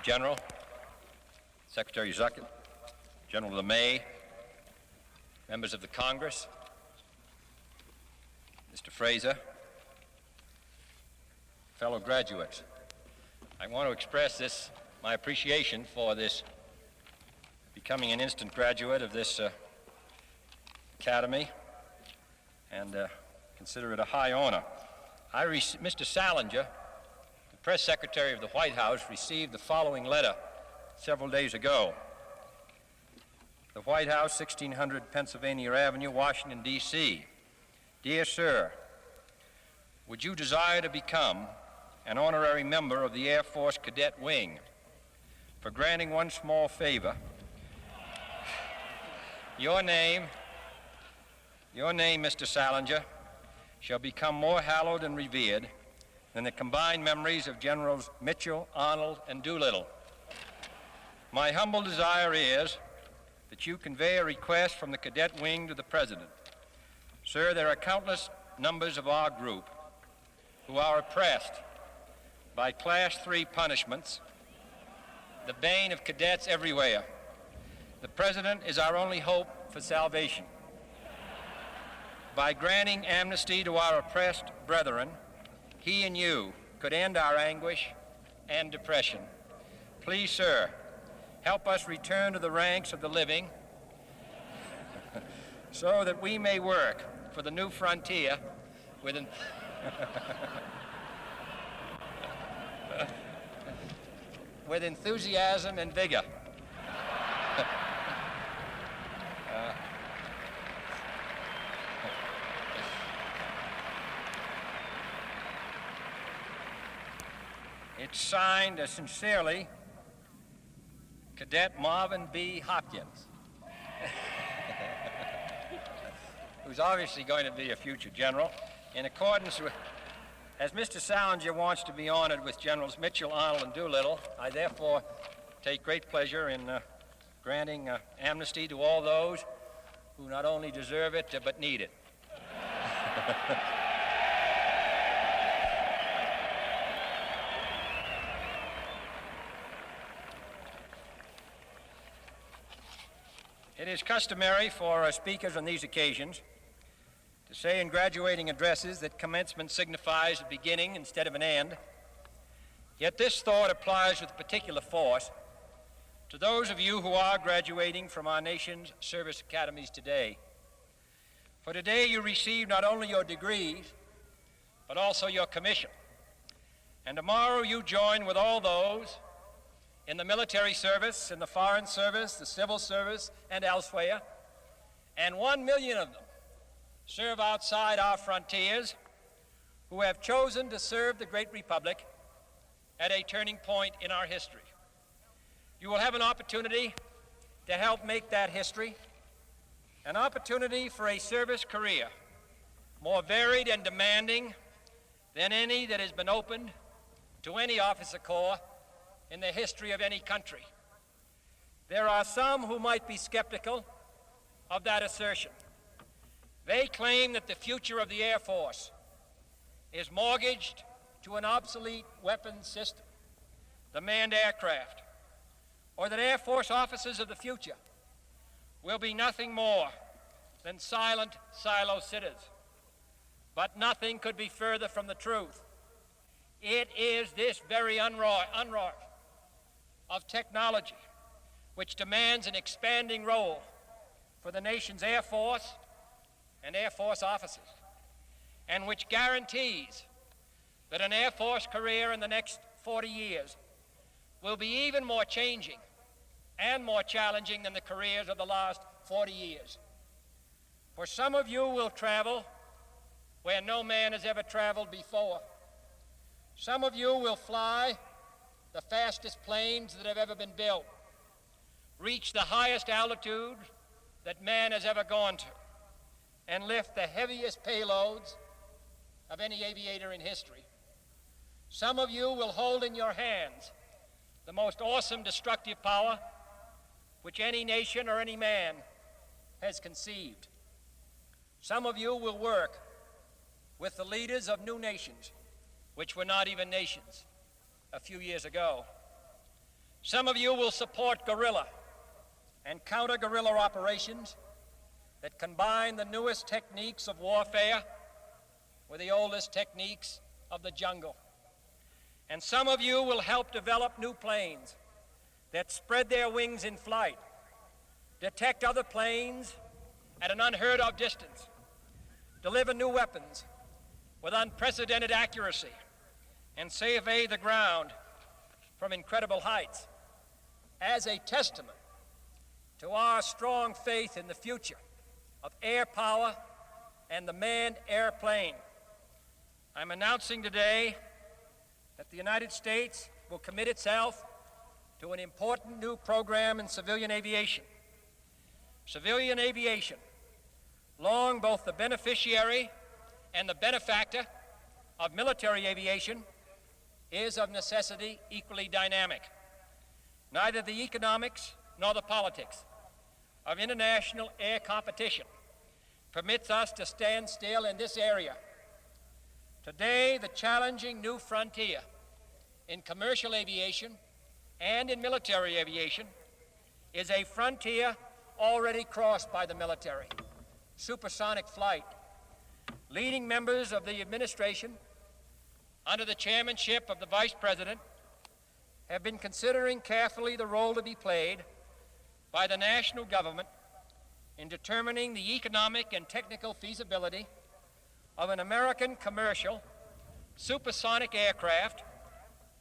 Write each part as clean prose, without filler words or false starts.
General, Secretary Zuckert, General LeMay, members of the Congress, Mr. Fraser, fellow graduates, I want to express my appreciation for this becoming an instant graduate of this academy, and consider it a high honor. Mr. Salinger, the press secretary of the White House, received the following letter several days ago. The White House, 1600 Pennsylvania Avenue, Washington, D.C. Dear Sir, would you desire to become an honorary member of the Air Force Cadet Wing? For granting one small favor, your name, Mr. Salinger, shall become more hallowed and revered than the combined memories of Generals Mitchell, Arnold, and Doolittle. My humble desire is that you convey a request from the Cadet Wing to the President. Sir, there are countless numbers of our group who are oppressed by Class 3 punishments, the bane of cadets everywhere. The President is our only hope for salvation. By granting amnesty to our oppressed brethren, he and you could end our anguish and depression. Please, sir, help us return to the ranks of the living so that we may work for the new frontier with with enthusiasm and vigor. It's signed sincerely, Cadet Marvin B. Hopkins, who's obviously going to be a future general. In accordance with, as Mr. Salinger wants to be honored with Generals Mitchell, Arnold, and Doolittle, I therefore take great pleasure in granting amnesty to all those who not only deserve it, but need it. It is customary for speakers on these occasions to say in graduating addresses that commencement signifies a beginning instead of an end. Yet this thought applies with particular force to those of you who are graduating from our nation's service academies today. For today you receive not only your degrees, but also your commission. And tomorrow you join with all those in the military service, in the foreign service, the civil service, and elsewhere, and 1 million of them serve outside our frontiers who have chosen to serve the great republic at a turning point in our history. You will have an opportunity to help make that history, an opportunity for a service career more varied and demanding than any that has been opened to any officer corps in the history of any country. There are some who might be skeptical of that assertion. They claim that the future of the Air Force is mortgaged to an obsolete weapons system, the manned aircraft, or that Air Force officers of the future will be nothing more than silent silo sitters. But nothing could be further from the truth. It is this very unrush of technology which demands an expanding role for the nation's Air Force and Air Force officers, and which guarantees that an Air Force career in the next 40 years will be even more changing and more challenging than the careers of the last 40 years. For some of you will travel where no man has ever traveled before. Some of you will fly the fastest planes that have ever been built, reach the highest altitude that man has ever gone to, and lift the heaviest payloads of any aviator in history. Some of you will hold in your hands the most awesome destructive power which any nation or any man has conceived. Some of you will work with the leaders of new nations, which were not even nations a few years ago. Some of you will support guerrilla and counter-guerrilla operations that combine the newest techniques of warfare with the oldest techniques of the jungle. And some of you will help develop new planes that spread their wings in flight, detect other planes at an unheard of distance, deliver new weapons with unprecedented accuracy, and survey the ground from incredible heights as a testament to our strong faith in the future of air power and the manned airplane. I'm announcing today that the United States will commit itself to an important new program in civilian aviation. Civilian aviation, long both the beneficiary and the benefactor of military aviation, is of necessity equally dynamic. Neither the economics nor the politics of international air competition permits us to stand still in this area. Today, the challenging new frontier in commercial aviation and in military aviation is a frontier already crossed by the military: supersonic flight. Leading members of the administration, under the chairmanship of the Vice President, have been considering carefully the role to be played by the national government in determining the economic and technical feasibility of an American commercial supersonic aircraft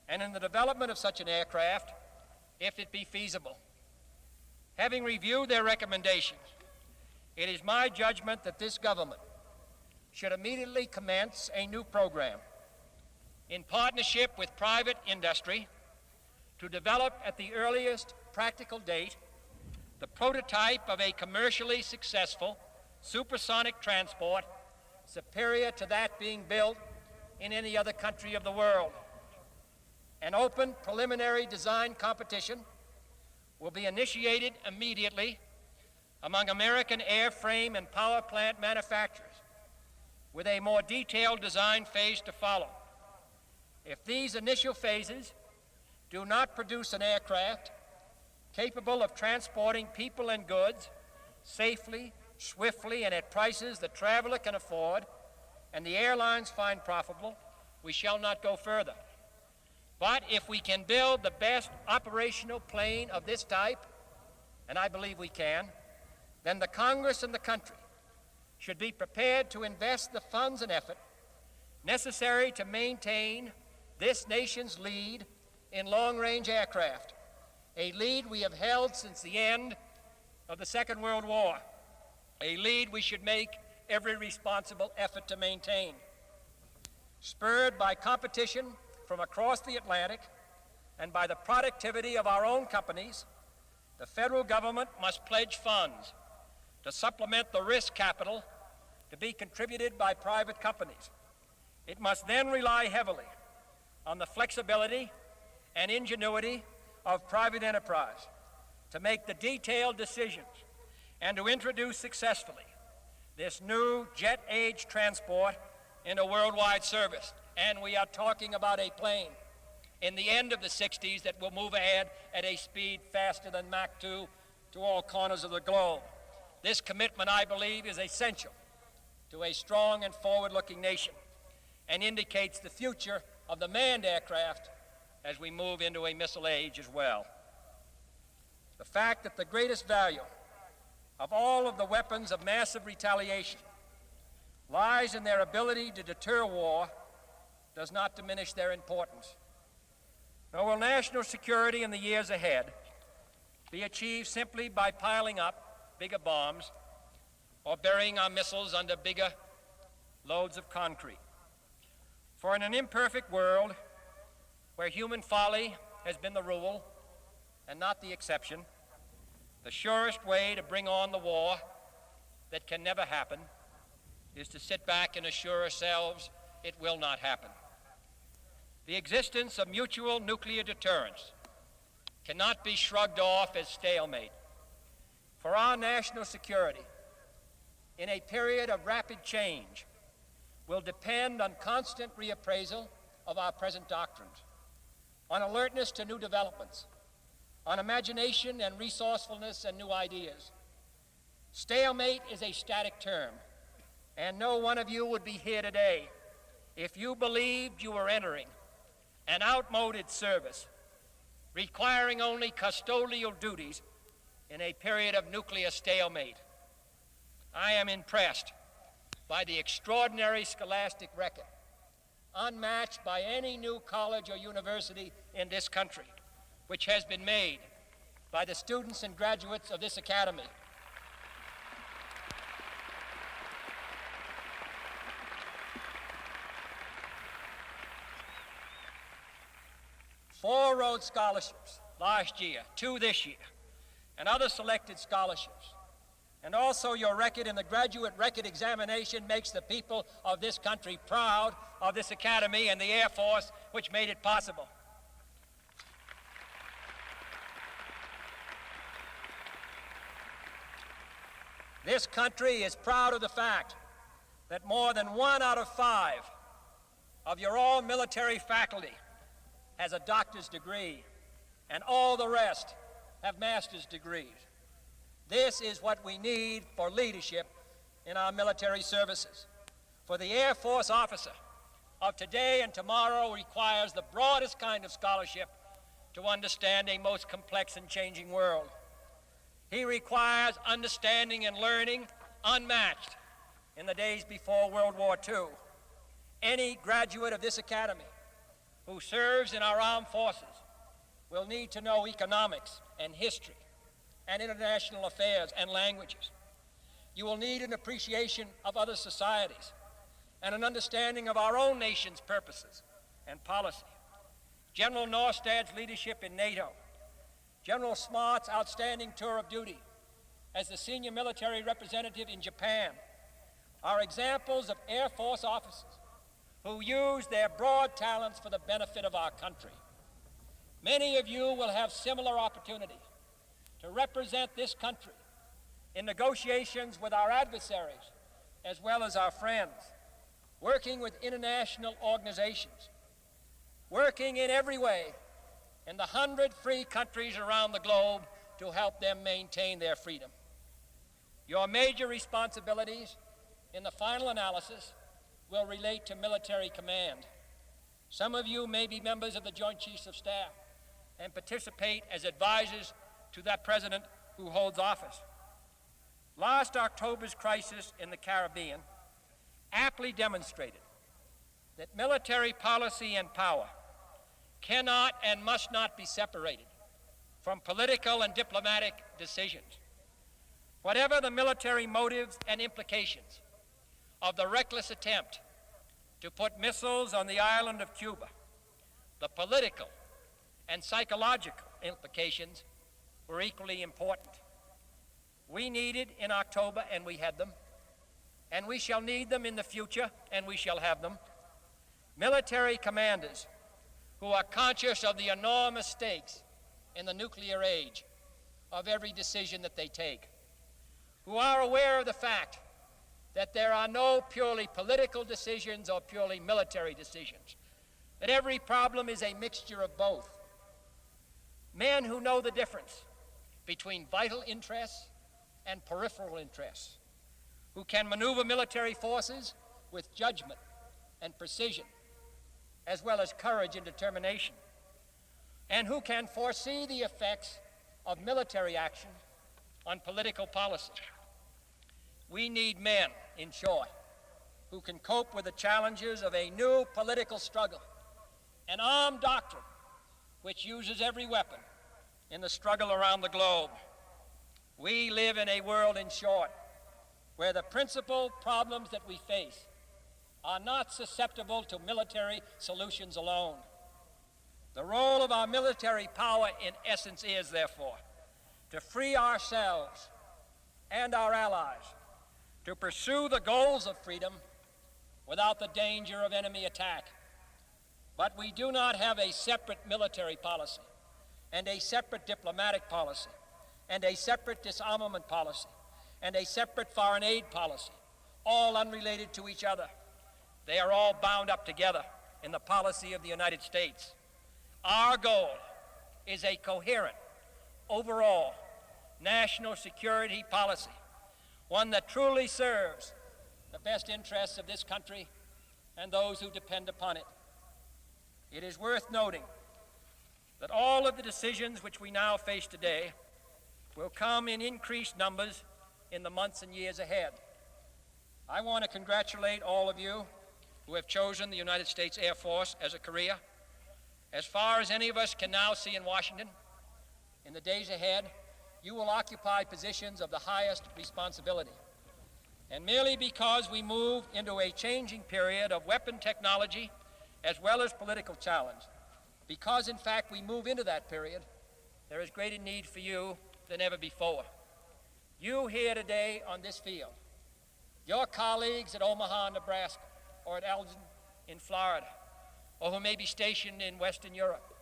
and in the development of such an aircraft if it be feasible. Having reviewed their recommendations, it is my judgment that this government should immediately commence a new program in partnership with private industry to develop at the earliest practical date the prototype of a commercially successful supersonic transport superior to that being built in any other country of the world. An open preliminary design competition will be initiated immediately among American airframe and power plant manufacturers, with a more detailed design phase to follow. If these initial phases do not produce an aircraft capable of transporting people and goods safely, swiftly, and at prices the traveler can afford and the airlines find profitable, we shall not go further. But if we can build the best operational plane of this type, and I believe we can, then the Congress and the country should be prepared to invest the funds and effort necessary to maintain this nation's lead in long-range aircraft, a lead we have held since the end of the Second World War, a lead we should make every responsible effort to maintain. Spurred by competition from across the Atlantic and by the productivity of our own companies, the federal government must pledge funds to supplement the risk capital to be contributed by private companies. It must then rely heavily on the flexibility and ingenuity of private enterprise to make the detailed decisions and to introduce successfully this new jet-age transport into worldwide service. And we are talking about a plane in the end of the 60s that will move ahead at a speed faster than Mach 2 to all corners of the globe. This commitment, I believe, is essential to a strong and forward-looking nation and indicates the future of the manned aircraft as we move into a missile age as well. The fact that the greatest value of all of the weapons of massive retaliation lies in their ability to deter war does not diminish their importance. Nor will national security in the years ahead be achieved simply by piling up bigger bombs or burying our missiles under bigger loads of concrete. For in an imperfect world where human folly has been the rule and not the exception, the surest way to bring on the war that can never happen is to sit back and assure ourselves it will not happen. The existence of mutual nuclear deterrence cannot be shrugged off as stalemate. For our national security, in a period of rapid change, will depend on constant reappraisal of our present doctrines, on alertness to new developments, on imagination and resourcefulness and new ideas. Stalemate is a static term, and no one of you would be here today if you believed you were entering an outmoded service requiring only custodial duties in a period of nuclear stalemate. I am impressed by the extraordinary scholastic record, unmatched by any new college or university in this country, which has been made by the students and graduates of this academy. Four Rhodes Scholarships last year, 2 this year, and other selected scholarships. And also your record in the graduate record examination makes the people of this country proud of this academy and the Air Force, which made it possible. This country is proud of the fact that more than 1 out of 5 of your all-military faculty has a doctor's degree, and all the rest have master's degrees. This is what we need for leadership in our military services. For the Air Force officer of today and tomorrow requires the broadest kind of scholarship to understand a most complex and changing world. He requires understanding and learning unmatched in the days before World War II. Any graduate of this academy who serves in our armed forces will need to know economics and history and international affairs and languages. You will need an appreciation of other societies and an understanding of our own nation's purposes and policy. General Norstad's leadership in NATO, General Smart's outstanding tour of duty as the senior military representative in Japan are examples of Air Force officers who use their broad talents for the benefit of our country. Many of you will have similar opportunities to represent this country in negotiations with our adversaries as well as our friends, working with international organizations, working in every way in the 100 free countries around the globe to help them maintain their freedom. Your major responsibilities in the final analysis will relate to military command. Some of you may be members of the Joint Chiefs of Staff and participate as advisors to that president who holds office. Last October's crisis in the Caribbean aptly demonstrated that military policy and power cannot and must not be separated from political and diplomatic decisions. Whatever the military motives and implications of the reckless attempt to put missiles on the island of Cuba, the political and psychological implications were equally important. We needed in October, and we had them, and we shall need them in the future, and we shall have them, military commanders who are conscious of the enormous stakes in the nuclear age of every decision that they take, who are aware of the fact that there are no purely political decisions or purely military decisions, that every problem is a mixture of both. Men who know the difference between vital interests and peripheral interests, who can maneuver military forces with judgment and precision, as well as courage and determination, and who can foresee the effects of military action on political policy. We need men, in short, who can cope with the challenges of a new political struggle, an armed doctrine which uses every weapon in the struggle around the globe. We live in a world, in short, where the principal problems that we face are not susceptible to military solutions alone. The role of our military power, in essence, is, therefore, to free ourselves and our allies to pursue the goals of freedom without the danger of enemy attack. But we do not have a separate military policy and a separate diplomatic policy and a separate disarmament policy and a separate foreign aid policy, all unrelated to each other. They are all bound up together in the policy of the United States. Our goal is a coherent overall national security policy, one that truly serves the best interests of this country and those who depend upon it. It is worth noting that all of the decisions which we now face today will come in increased numbers in the months and years ahead. I want to congratulate all of you who have chosen the United States Air Force as a career. As far as any of us can now see in Washington, in the days ahead, you will occupy positions of the highest responsibility. And merely because we move into a changing period of weapon technology as well as political challenge, because in fact we move into that period, there is greater need for you than ever before. You here today on this field, your colleagues at Omaha, Nebraska, or at Elgin in Florida, or who may be stationed in Western Europe,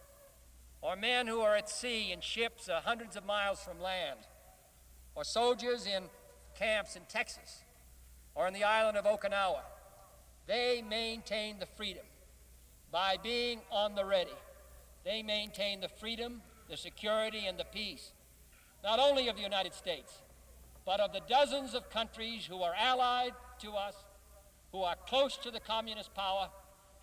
or men who are at sea in ships hundreds of miles from land, or soldiers in camps in Texas, or in the island of Okinawa, they maintain the freedom by being on the ready. They maintain the freedom, the security, and the peace, not only of the United States, but of the dozens of countries who are allied to us, who are close to the communist power,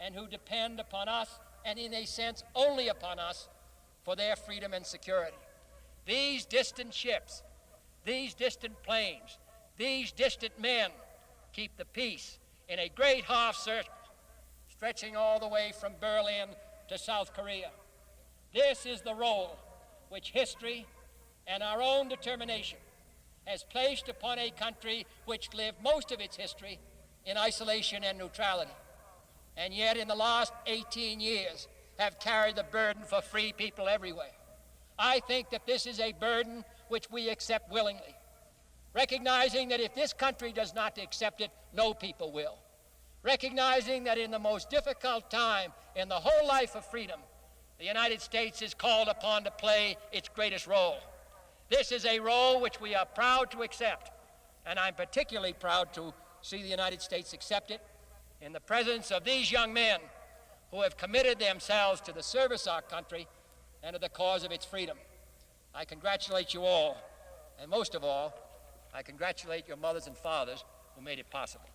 and who depend upon us, and in a sense only upon us, for their freedom and security. These distant ships, these distant planes, these distant men keep the peace in a great half circle, stretching all the way from Berlin to South Korea. This is the role which history and our own determination has placed upon a country which lived most of its history in isolation and neutrality, and yet in the last 18 years have carried the burden for free people everywhere. I think that this is a burden which we accept willingly, recognizing that if this country does not accept it, no people will. Recognizing that in the most difficult time in the whole life of freedom, the United States is called upon to play its greatest role. This is a role which we are proud to accept, and I'm particularly proud to see the United States accept it in the presence of these young men who have committed themselves to the service of our country and to the cause of its freedom. I congratulate you all, and most of all, I congratulate your mothers and fathers who made it possible.